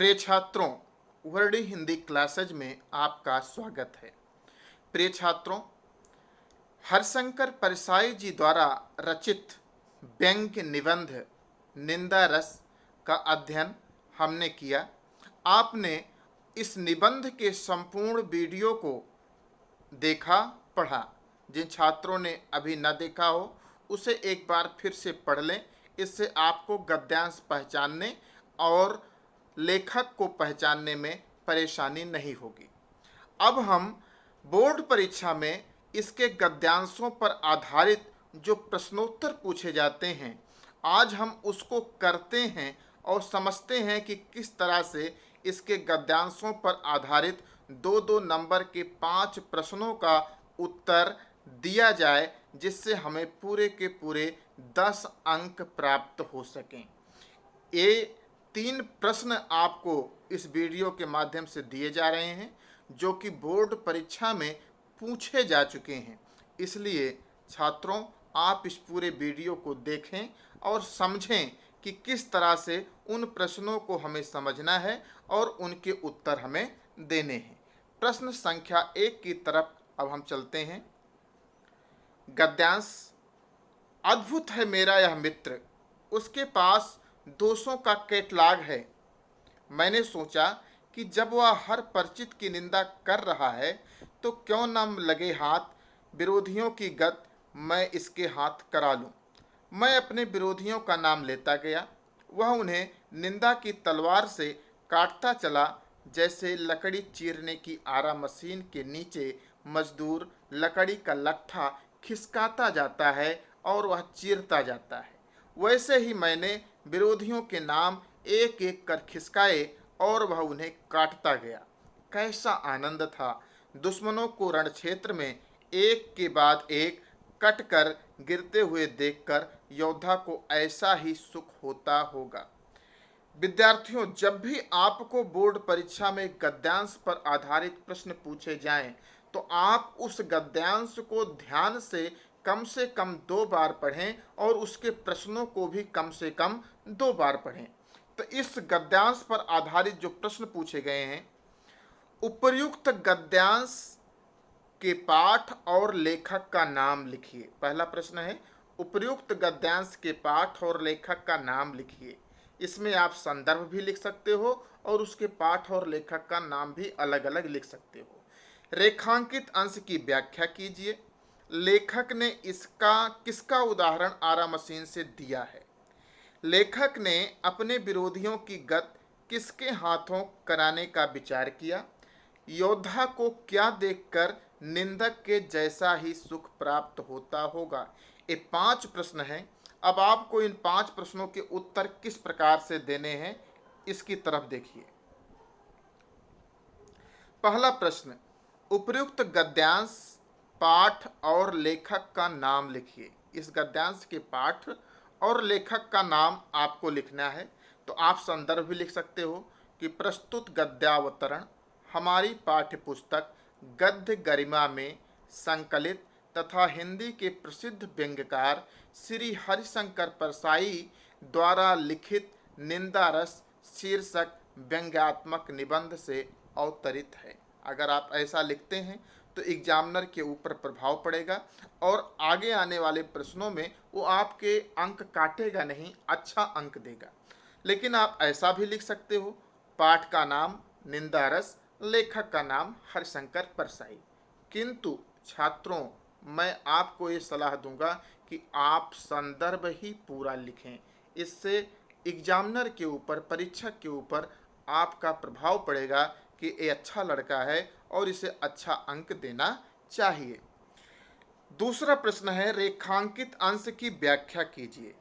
प्रिय छात्रों, Verde Hindi classes में आपका स्वागत है। प्रिय छात्रों, हरिशंकर परसाई जी द्वारा रचित व्यंग्य निबंध निंदा रस का अध्ययन हमने किया। आपने इस निबंध के संपूर्ण वीडियो को देखा, पढ़ा। जिन छात्रों ने अभी न देखा हो उसे एक बार फिर से पढ़ लें। इससे आपको गद्यांश पहचानने और लेखक को पहचानने में परेशानी नहीं होगी। अब हम बोर्ड परीक्षा में इसके गद्यांशों पर आधारित जो प्रश्नोत्तर पूछे जाते हैं, आज हम उसको करते हैं और समझते हैं कि किस तरह से इसके गद्यांशों पर आधारित दो दो नंबर के 5 प्रश्नों का उत्तर दिया जाए, जिससे हमें पूरे के पूरे 10 अंक प्राप्त हो सकें। ये 3 प्रश्न आपको इस वीडियो के माध्यम से दिए जा रहे हैं, जो कि बोर्ड परीक्षा में पूछे जा चुके हैं। इसलिए छात्रों, आप इस पूरे वीडियो को देखें और समझें कि किस तरह से उन प्रश्नों को हमें समझना है और उनके उत्तर हमें देने हैं। प्रश्न संख्या 1 की तरफ अब हम चलते हैं। गद्यांश: अद्भुत है मेरा यह मित्र, उसके पास दोषों का कैटलॉग है। मैंने सोचा कि जब वह हर परिचित की निंदा कर रहा है तो क्यों न लगे हाथ विरोधियों की गत मैं इसके हाथ करा लूं। मैं अपने विरोधियों का नाम लेता गया। वह उन्हें निंदा की तलवार से काटता चला, जैसे लकड़ी चीरने की आरा मशीन के नीचे मजदूर लकड़ी का लट्ठा खिसकाता जाता है और वह चीरता जाता है। वैसे ही मैंने विरोधियों के नाम एक एक कर खिसकाए और वह उन्हें काटता गया। कैसा आनंद था दुश्मनों को रण क्षेत्र में एक के बाद एक कट कर गिरते हुए देखकर। योद्धा को ऐसा ही सुख होता होगा। विद्यार्थियों, जब भी आपको बोर्ड परीक्षा में गद्यांश पर आधारित प्रश्न पूछे जाएं, तो आप उस गद्यांश को ध्यान से कम 2 बार पढ़ें और उसके प्रश्नों को भी कम से कम 2 बार पढ़ें। तो इस गद्यांश पर आधारित जो प्रश्न पूछे गए हैं, उपर्युक्त गद्यांश के पाठ और लेखक का नाम लिखिए। पहला प्रश्न है, उपर्युक्त गद्यांश के पाठ और लेखक का नाम लिखिए। इसमें आप संदर्भ भी लिख सकते हो और उसके पाठ और लेखक का नाम भी अलग अलग लिख सकते हो। रेखांकित अंश की व्याख्या कीजिए। लेखक ने इसका किसका उदाहरण आरा मशीन से दिया है। लेखक ने अपने विरोधियों की गत किसके हाथों कराने का विचार किया। योद्धा को क्या देखकर निंदक के जैसा ही सुख प्राप्त होता होगा। ये 5 प्रश्न हैं। अब आपको इन 5 प्रश्नों के उत्तर किस प्रकार से देने हैं, इसकी तरफ देखिए। पहला प्रश्न, उपर्युक्त गद्यांश पाठ और लेखक का नाम लिखिए। इस गद्यांश के पाठ और लेखक का नाम आपको लिखना है। तो आप संदर्भ भी लिख सकते हो कि प्रस्तुत गद्यावतरण हमारी पाठ्य पुस्तक गद्य गरिमा में संकलित तथा हिंदी के प्रसिद्ध व्यंग्यकार श्री हरिशंकर परसाई द्वारा लिखित निंदा रस शीर्षक व्यंग्यात्मक निबंध से अवतरित है। अगर आप ऐसा लिखते हैं तो एग्जामिनर के ऊपर प्रभाव पड़ेगा और आगे आने वाले प्रश्नों में वो आपके अंक काटेगा नहीं, अच्छा अंक देगा। लेकिन आप ऐसा भी लिख सकते हो, पाठ का नाम निंदा रस, लेखक का नाम हरिशंकर परसाई। किंतु छात्रों, मैं आपको ये सलाह दूंगा कि आप संदर्भ ही पूरा लिखें। इससे एग्जामिनर के ऊपर, परीक्षक के ऊपर आपका प्रभाव पड़ेगा कि ये अच्छा लड़का है और इसे अच्छा अंक देना चाहिए। दूसरा प्रश्न है, रेखांकित अंश की व्याख्या कीजिए।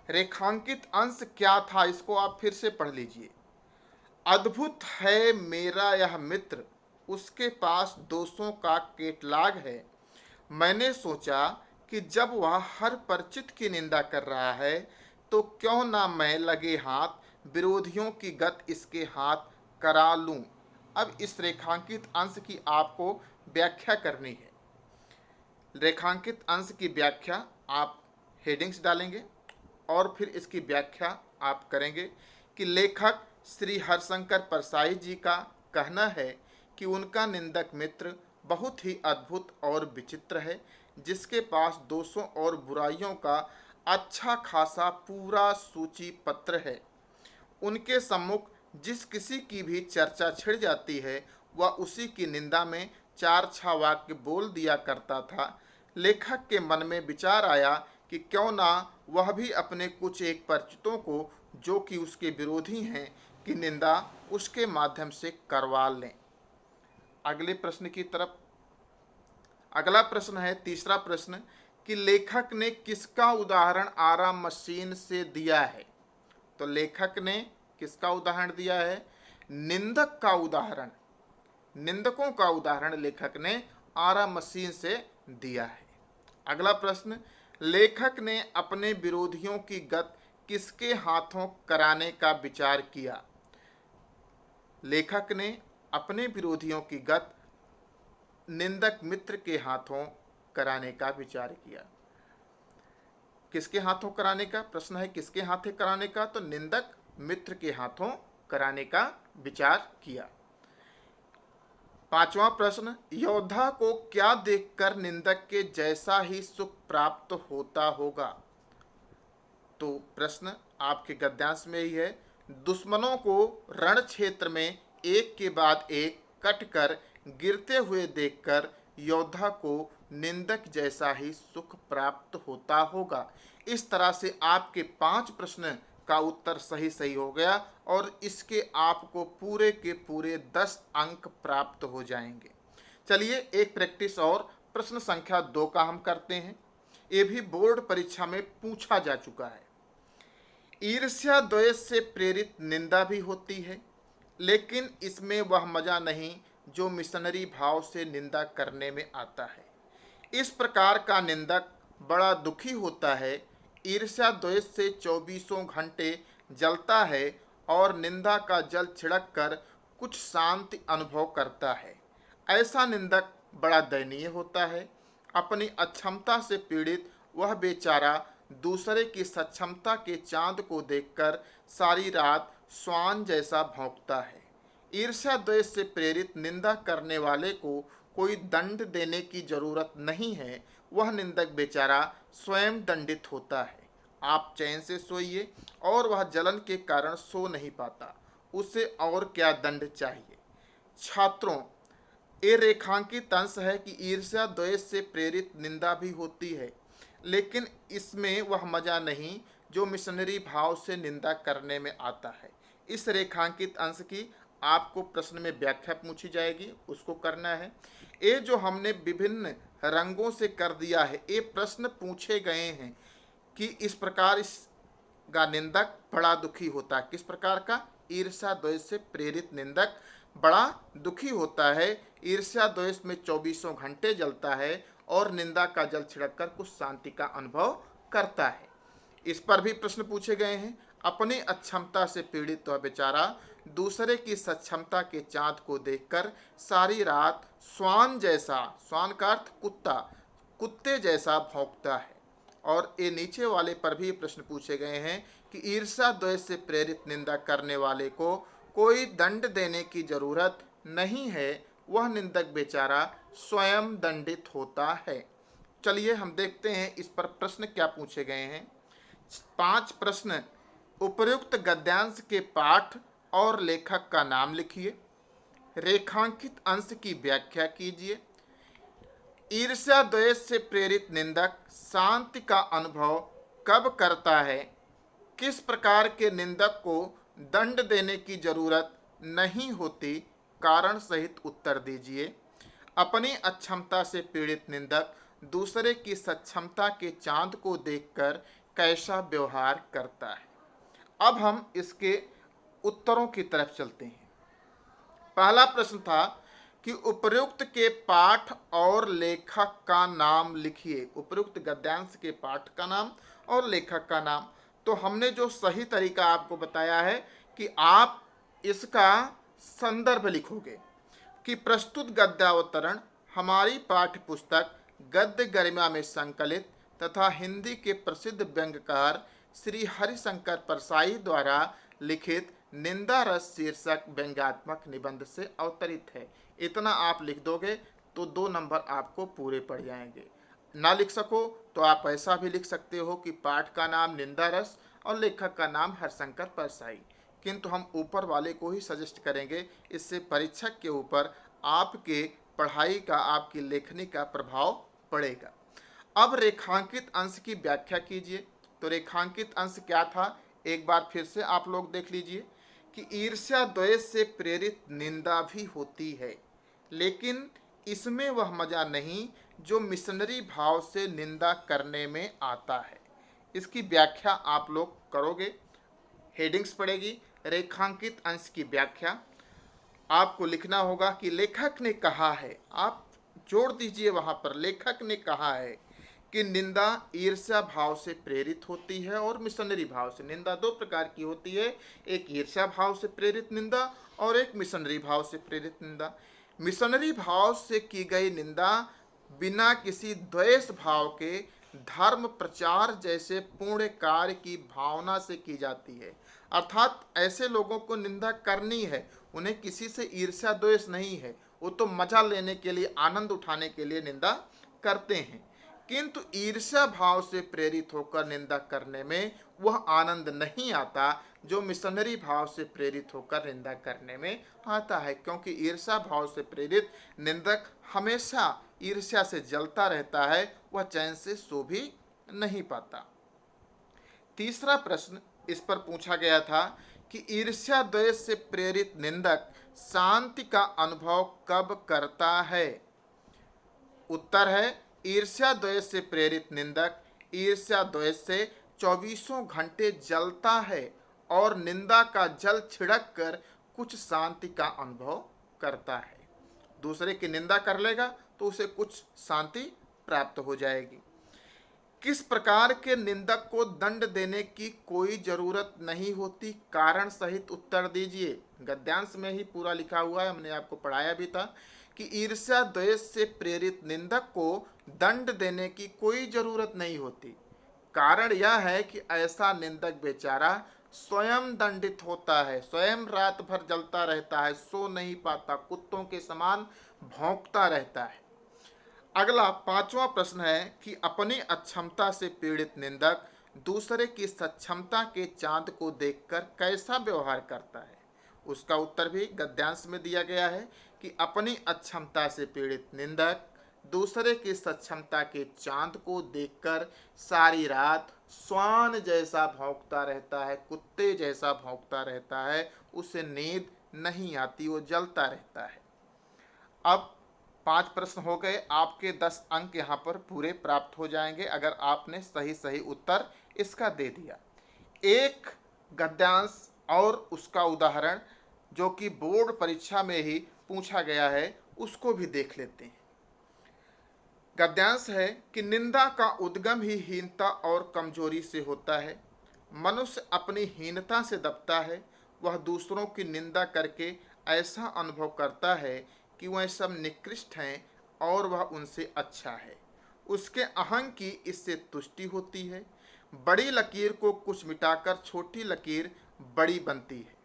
रेखांकित अंश क्या था, इसको आप फिर से पढ़ लीजिए। अद्भुत है मेरा यह मित्र, उसके पास दोषों का कैटलॉग है। मैंने सोचा कि जब वह हर परिचित की निंदा कर रहा है तो क्यों ना मैं लगे हाथ विरोधियों की गत इसके हाथ करा लूं। अब इस रेखांकित अंश की आपको व्याख्या करनी है। रेखांकित अंश की व्याख्या आप हेडिंग्स डालेंगे और फिर इसकी व्याख्या आप करेंगे कि लेखक श्री हरिशंकर परसाई जी का कहना है कि उनका निंदक मित्र बहुत ही अद्भुत और विचित्र है, जिसके पास दोषों और बुराइयों का अच्छा खासा पूरा सूची पत्र है। उनके सम्मुख जिस किसी की भी चर्चा छिड़ जाती है, वह उसी की निंदा में चार छह वाक्य बोल दिया करता था। लेखक के मन में विचार आया कि क्यों ना वह भी अपने कुछ एक परिचितों को, जो कि उसके विरोधी हैं, की निंदा उसके माध्यम से करवा लें। अगले प्रश्न की तरफ। अगला प्रश्न है, तीसरा प्रश्न, कि लेखक ने किसका उदाहरण आराम मशीन से दिया है। तो लेखक ने किसका उदाहरण दिया है? निंदक का उदाहरण, निंदकों का उदाहरण लेखक ने आराम मशीन से दिया है। अगला प्रश्न, लेखक ने अपने विरोधियों की गत किसके हाथों कराने का विचार किया। लेखक ने अपने विरोधियों की गत निंदक मित्र के हाथों कराने का विचार किया। किसके हाथों कराने का प्रश्न है, किसके हाथे कराने का? तो निंदक मित्र के हाथों कराने का विचार किया। पांचवा प्रश्न, योद्धा को क्या देखकर निंदक के जैसा ही सुख प्राप्त होता होगा। तो प्रश्न आपके गद्यांश में ही है, दुश्मनों को रण क्षेत्र में एक के बाद एक कटकर गिरते हुए देखकर योद्धा को निंदक जैसा ही सुख प्राप्त होता होगा। इस तरह से आपके 5 प्रश्न का उत्तर सही सही हो गया और इसके आपको पूरे के पूरे 10 अंक प्राप्त हो जाएंगे। चलिए एक प्रैक्टिस और प्रश्न संख्या 2 का हम करते हैं। ये भी बोर्ड परीक्षा में पूछा जा चुका है। ईर्ष्या द्वेष से प्रेरित निंदा भी होती है, लेकिन इसमें वह मजा नहीं जो मिशनरी भाव से निंदा करने में आता है। इस प्रकार का निंदक बड़ा दुखी होता है, ईर्ष्या द्वेष से 24 घंटे जलता है और निंदा का जल छिड़क कर कुछ शांति अनुभव करता है। ऐसा निंदक बड़ा दयनीय होता है। अपनी अक्षमता से पीड़ित वह बेचारा दूसरे की सक्षमता के चांद को देखकर सारी रात श्वान जैसा भौंकता है। ईर्ष्या द्वेष से प्रेरित निंदा करने वाले को कोई दंड देने की जरूरत नहीं है, वह निंदक बेचारा स्वयं दंडित होता है। आप चैन से सोइए और वह जलन के कारण सो नहीं पाता, उसे और क्या दंड चाहिए। छात्रों, ये रेखांकित अंश है कि ईर्ष्या द्वेष से प्रेरित निंदा भी होती है, लेकिन इसमें वह मजा नहीं जो मिशनरी भाव से निंदा करने में आता है। इस रेखांकित अंश की आपको प्रश्न में व्याख्या पूछी जाएगी, उसको करना है। ये जो हमने विभिन्न रंगों से कर दिया है, ये प्रश्न पूछे गए हैं कि इस प्रकार इसका निंदक बड़ा दुखी होता है। किस प्रकार का? ईर्ष्या द्वेष से प्रेरित निंदक बड़ा दुखी होता है, ईर्ष्या द्वेष में 24 घंटे जलता है और निंदा का जल छिड़ककर कुछ शांति का अनुभव करता है। इस पर भी प्रश्न पूछे गए हैं। अपनी अक्षमता से पीड़ित वह बेचारा दूसरे की सक्षमता के चांद को देखकर सारी रात श्वान जैसा, श्वान का अर्थ कुत्ता, कुत्ते जैसा भौंकता है। और ये नीचे वाले पर भी प्रश्न पूछे गए हैं कि ईर्ष्या द्वेष से प्रेरित निंदा करने वाले को कोई दंड देने की जरूरत नहीं है, वह निंदक बेचारा स्वयं दंडित होता है। चलिए हम देखते हैं इस पर प्रश्न क्या पूछे गए हैं। 5 प्रश्न, उपर्युक्त गद्यांश के पाठ और लेखक का नाम लिखिए। रेखांकित अंश की व्याख्या कीजिए। ईर्ष्या द्वेष से प्रेरित निंदक शांति का अनुभव कब करता है? किस प्रकार के निंदक को दंड देने की जरूरत नहीं होती? कारण सहित उत्तर दीजिए। अपनी अक्षमता से पीड़ित निंदक दूसरे की सक्षमता के चांद को देखकर कैसा व्यवहार करता है? अब हम इसके उत्तरों की तरफ चलते हैं। पहला प्रश्न था कि उपर्युक्त के पाठ और लेखक का नाम लिखिए। उपर्युक्त गद्यांश के पाठ का नाम और लेखक का नाम। तो हमने जो सही तरीका आपको बताया है कि आप इसका संदर्भ लिखोगे कि प्रस्तुत गद्यावतरण हमारी पाठ्य पुस्तक गद्य गरिमा में संकलित तथा हिंदी के प्रसिद्ध व्यंग्यकार श्री हरिशंकर परसाई द्वारा लिखित निंदा रस शीर्षक व्यंग्यात्मक निबंध से अवतरित है। इतना आप लिख दोगे तो 2 नंबर आपको पूरे पड़ जाएंगे। ना लिख सको तो आप ऐसा भी लिख सकते हो कि पाठ का नाम निंदा रस और लेखक का नाम हरशंकर परसाई, किंतु हम ऊपर वाले को ही सजेस्ट करेंगे। इससे परीक्षक के ऊपर आपके पढ़ाई का, आपकी लेखनी का प्रभाव पड़ेगा। अब रेखांकित अंश की व्याख्या कीजिए। तो रेखांकित अंश क्या था, एक बार फिर से आप लोग देख लीजिए कि ईर्ष्या द्वेष से प्रेरित निंदा भी होती है, लेकिन इसमें वह मजा नहीं जो मिशनरी भाव से निंदा करने में आता है। इसकी व्याख्या आप लोग करोगे, हेडिंग्स पड़ेगी रेखांकित अंश की व्याख्या। आपको लिखना होगा कि लेखक ने कहा है, आप जोड़ दीजिए वहां पर, लेखक ने कहा है कि निंदा ईर्ष्या भाव से प्रेरित होती है और मिशनरी भाव से। निंदा 2 प्रकार की होती है, एक ईर्ष्या भाव से प्रेरित निंदा और एक मिशनरी भाव से प्रेरित निंदा। मिशनरी भाव से की गई निंदा बिना किसी द्वेष भाव के धर्म प्रचार जैसे पुण्य कार्य की भावना से की जाती है। अर्थात ऐसे लोगों को निंदा करनी है, उन्हें किसी से ईर्ष्या द्वेष नहीं है, वो तो मजा लेने के लिए, आनंद उठाने के लिए निंदा करते हैं। किंतु ईर्ष्या भाव से प्रेरित होकर निंदा करने में वह आनंद नहीं आता जो मिशनरी भाव से प्रेरित होकर निंदा करने में आता है, क्योंकि ईर्ष्या भाव से प्रेरित निंदक हमेशा ईर्ष्या से जलता रहता है, वह चैन से सो भी नहीं पाता। तीसरा प्रश्न इस पर पूछा गया था कि ईर्ष्या द्वेष से प्रेरित निंदक शांति का अनुभव कब करता है। उत्तर है ईर्ष्या द्वेष से प्रेरित निंदक ईर्ष्या द्वेष से 24 घंटे जलता है और निंदा का जल छिड़क कर कुछ शांति का अनुभव करता है। दूसरे की निंदा कर लेगा तो उसे कुछ शांति प्राप्त हो जाएगी। किस प्रकार के निंदक को दंड देने की कोई जरूरत नहीं होती, कारण सहित उत्तर दीजिए। गद्यांश में ही पूरा लिखा हुआ है, हमने आपको पढ़ाया भी था कि ईर्ष्या द्वेष से प्रेरित निंदक को दंड देने की कोई जरूरत नहीं होती। कारण यह है कि ऐसा निंदक बेचारा स्वयं दंडित होता है, स्वयं रात भर जलता रहता है, सो नहीं पाता, कुत्तों के समान भौंकता रहता है। अगला 5वां प्रश्न है कि अपनी अक्षमता से पीड़ित निंदक दूसरे की सक्षमता के चांद को देखकर कैसा व्यवहार करता है। उसका उत्तर भी गद्यांश में दिया गया है कि अपनी अक्षमता से पीड़ित निंदक दूसरे की सक्षमता के चांद को देखकर सारी रात श्वान जैसा भौंकता रहता है, कुत्ते जैसा भौंकता रहता है, उसे नींद नहीं आती, वो जलता रहता है। अब 5 प्रश्न हो गए, आपके 10 अंक यहाँ पर पूरे प्राप्त हो जाएंगे अगर आपने सही सही उत्तर इसका दे दिया। एक गद्यांश और उसका उदाहरण जो कि बोर्ड परीक्षा में ही पूछा गया है, उसको भी देख लेते हैं। गद्यांश है कि निंदा का उद्गम ही हीनता और कमजोरी से होता है। मनुष्य अपनी हीनता से दबता है, वह दूसरों की निंदा करके ऐसा अनुभव करता है कि वह सब निकृष्ट हैं और वह उनसे अच्छा है। उसके अहंग की इससे तुष्टि होती है। बड़ी लकीर को कुछ मिटाकर छोटी लकीर बड़ी बनती है।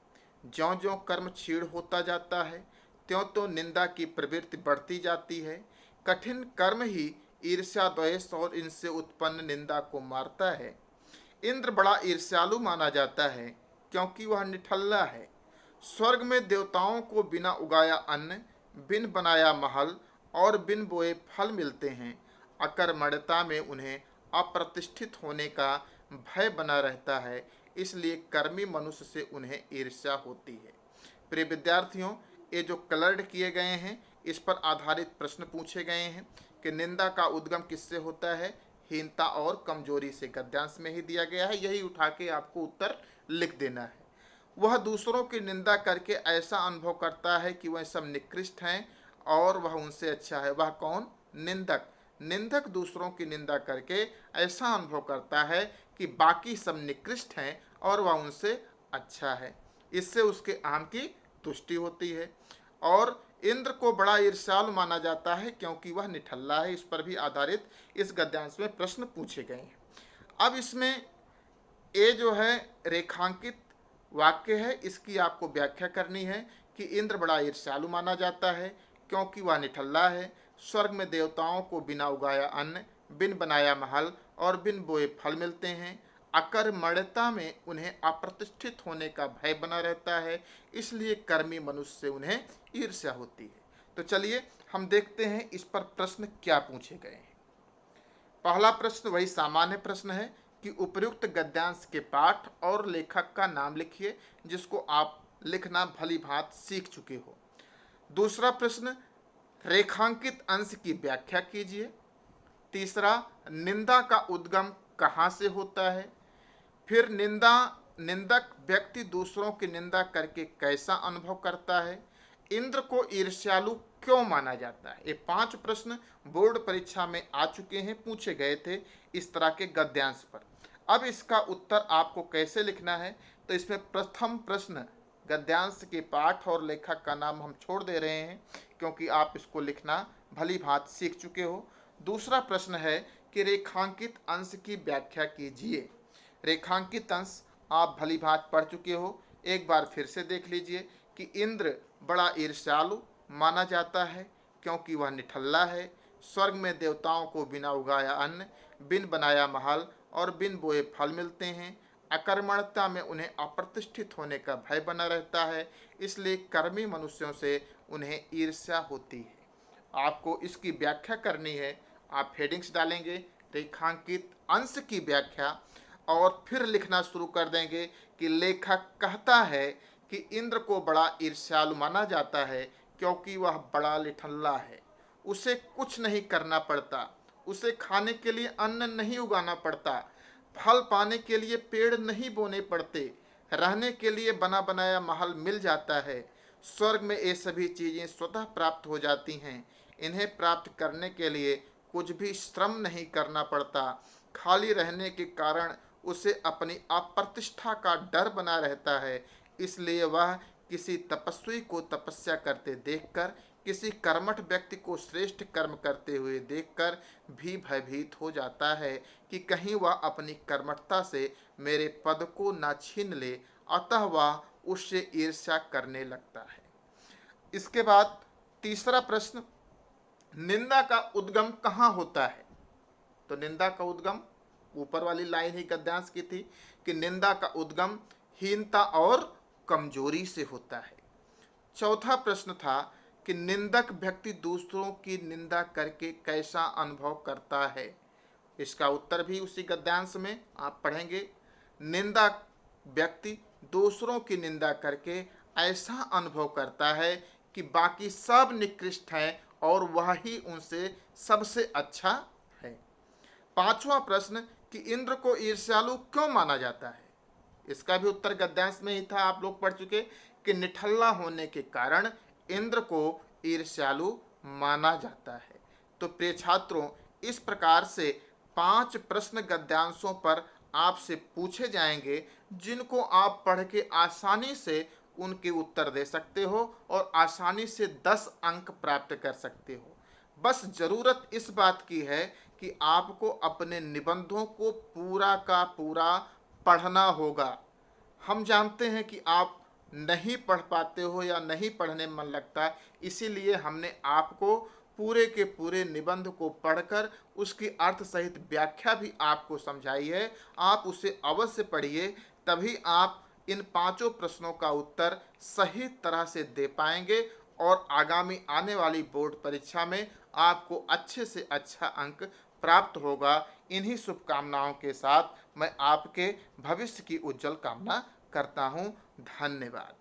ज्यों ज्यों कर्म क्षीण होता जाता है त्यों तो निंदा की प्रवृत्ति बढ़ती जाती है। कठिन कर्म ही ईर्ष्या द्वेष और इनसे उत्पन्न निंदा को मारता है। इंद्र बड़ा ईर्ष्यालु माना जाता है क्योंकि वह निठल्ला है। स्वर्ग में देवताओं को बिना उगाया अन्न, बिन बनाया महल और बिन बोए फल मिलते हैं। अकर्मण्यता में उन्हें अप्रतिष्ठित होने का भय बना रहता है, इसलिए कर्मी मनुष्य से उन्हें ईर्ष्या होती है। प्रिय विद्यार्थियों, ये जो कलर्ड किए गए हैं इस पर आधारित प्रश्न पूछे गए हैं कि निंदा का उद्गम किससे होता है, हीनता और कमजोरी से। गद्यांश में ही दिया गया है, यही उठा के आपको उत्तर लिख देना है। वह दूसरों की निंदा करके ऐसा अनुभव करता है कि वह सब निकृष्ट हैं और वह उनसे अच्छा है। वह कौन? निंदक। निंदक दूसरों की निंदा करके ऐसा अनुभव करता है कि बाकी सब निकृष्ट हैं और वह उनसे अच्छा है। इससे उसके अहम की तुष्टि होती है। और इंद्र को बड़ा ईर्ष्यालु माना जाता है क्योंकि वह निठल्ला है। इस पर भी आधारित इस गद्यांश में प्रश्न पूछे गए हैं। अब इसमें ये जो है रेखांकित वाक्य है, इसकी आपको व्याख्या करनी है कि इंद्र बड़ा ईर्ष्यालु माना जाता है क्योंकि वह निठल्ला है। स्वर्ग में देवताओं को बिना उगाया अन्न, बिन बनाया महल और बिन बोए फल मिलते हैं। अकर्मण्यता में उन्हें अप्रतिष्ठित होने का भय बना रहता है, इसलिए कर्मी मनुष्य से उन्हें ईर्ष्या होती है। तो चलिए हम देखते हैं इस पर प्रश्न क्या पूछे गए हैं। पहला प्रश्न वही सामान्य प्रश्न है कि उपर्युक्त गद्यांश के पाठ और लेखक का नाम लिखिए, जिसको आप लिखना भली भांति सीख चुके हो। दूसरा प्रश्न, रेखांकित अंश की व्याख्या कीजिए। तीसरा, निंदा का उद्गम कहाँ से होता है। फिर निंदक व्यक्ति दूसरों की निंदा करके कैसा अनुभव करता है। इंद्र को ईर्ष्यालु क्यों माना जाता है। ये 5 प्रश्न बोर्ड परीक्षा में आ चुके हैं, पूछे गए थे इस तरह के गद्यांश पर। अब इसका उत्तर आपको कैसे लिखना है, तो इसमें प्रथम प्रश्न गद्यांश के पाठ और लेखक का नाम हम छोड़ दे रहे हैं क्योंकि आप इसको लिखना भली भांति सीख चुके हो। दूसरा प्रश्न है कि रेखांकित अंश की व्याख्या कीजिए। रेखांकित अंश आप भली भांति पढ़ चुके हो, एक बार फिर से देख लीजिए कि इंद्र बड़ा ईर्ष्यालु माना जाता है क्योंकि वह निठल्ला है। स्वर्ग में देवताओं को बिना उगाया अन्न, बिन बनाया महल और बिन बोए फल मिलते हैं। अकर्मण्यता में उन्हें अप्रतिष्ठित होने का भय बना रहता है, इसलिए कर्मी मनुष्यों से उन्हें ईर्ष्या होती है। आपको इसकी व्याख्या करनी है। आप हेडिंग्स डालेंगे, रेखांकित अंश की व्याख्या, और फिर लिखना शुरू कर देंगे कि लेखक कहता है कि इंद्र को बड़ा ईर्ष्यालु माना जाता है क्योंकि वह बड़ा निठल्ला है, उसे कुछ नहीं करना पड़ता, उसे खाने के लिए अन्न नहीं उगाना पड़ता, फल पाने के लिए पेड़ नहीं बोने पड़ते, रहने के लिए बना बनाया महल मिल जाता है। स्वर्ग में ये सभी चीज़ें स्वतः प्राप्त हो जाती हैं, इन्हें प्राप्त करने के लिए कुछ भी श्रम नहीं करना पड़ता। खाली रहने के कारण उसे अपनी अप्रतिष्ठा का डर बना रहता है, इसलिए वह किसी तपस्वी को तपस्या करते देखकर, किसी कर्मठ व्यक्ति को श्रेष्ठ कर्म करते हुए देखकर भी भयभीत हो जाता है कि कहीं वह अपनी कर्मठता से मेरे पद को न छीन ले, अतः वह उससे ईर्ष्या करने लगता है। इसके बाद तीसरा प्रश्न, निंदा का उद्गम कहाँ होता है। तो निंदा का उद्गम ऊपर वाली लाइन ही गद्यांश की थी कि निंदा का उद्गम हीनता और कमजोरी से होता है। चौथा प्रश्न था कि निंदक व्यक्ति दूसरों की निंदा करके कैसा अनुभव करता है। इसका उत्तर भी उसी गद्यांश में आप पढ़ेंगे। निंदा व्यक्ति दूसरों की निंदा करके ऐसा अनुभव करता है कि बाकी सब निकृष्ट हैं और वह ही उनसे सबसे अच्छा है। पांचवा प्रश्न कि इंद्र को ईर्ष्यालु क्यों माना जाता है। इसका भी उत्तर गद्यांश में ही था, आप लोग पढ़ चुके कि निठल्ला होने के कारण इंद्र को ईर्ष्यालु माना जाता है। तो प्रिय छात्रों, इस प्रकार से 5 प्रश्न गद्यांशों पर आपसे पूछे जाएंगे, जिनको आप पढ़ के आसानी से उनके उत्तर दे सकते हो और आसानी से 10 अंक प्राप्त कर सकते हो। बस ज़रूरत इस बात की है कि आपको अपने निबंधों को पूरा का पूरा पढ़ना होगा। हम जानते हैं कि आप नहीं पढ़ पाते हो या नहीं पढ़ने मन लगता, इसीलिए हमने आपको पूरे के पूरे निबंध को पढ़कर उसकी अर्थ सहित व्याख्या भी आपको समझाई है। आप उसे अवश्य पढ़िए, तभी आप इन 5 प्रश्नों का उत्तर सही तरह से दे पाएंगे और आगामी आने वाली बोर्ड परीक्षा में आपको अच्छे से अच्छा अंक प्राप्त होगा। इन्हीं शुभकामनाओं के साथ मैं आपके भविष्य की उज्जवल कामना करता हूँ। धन्यवाद।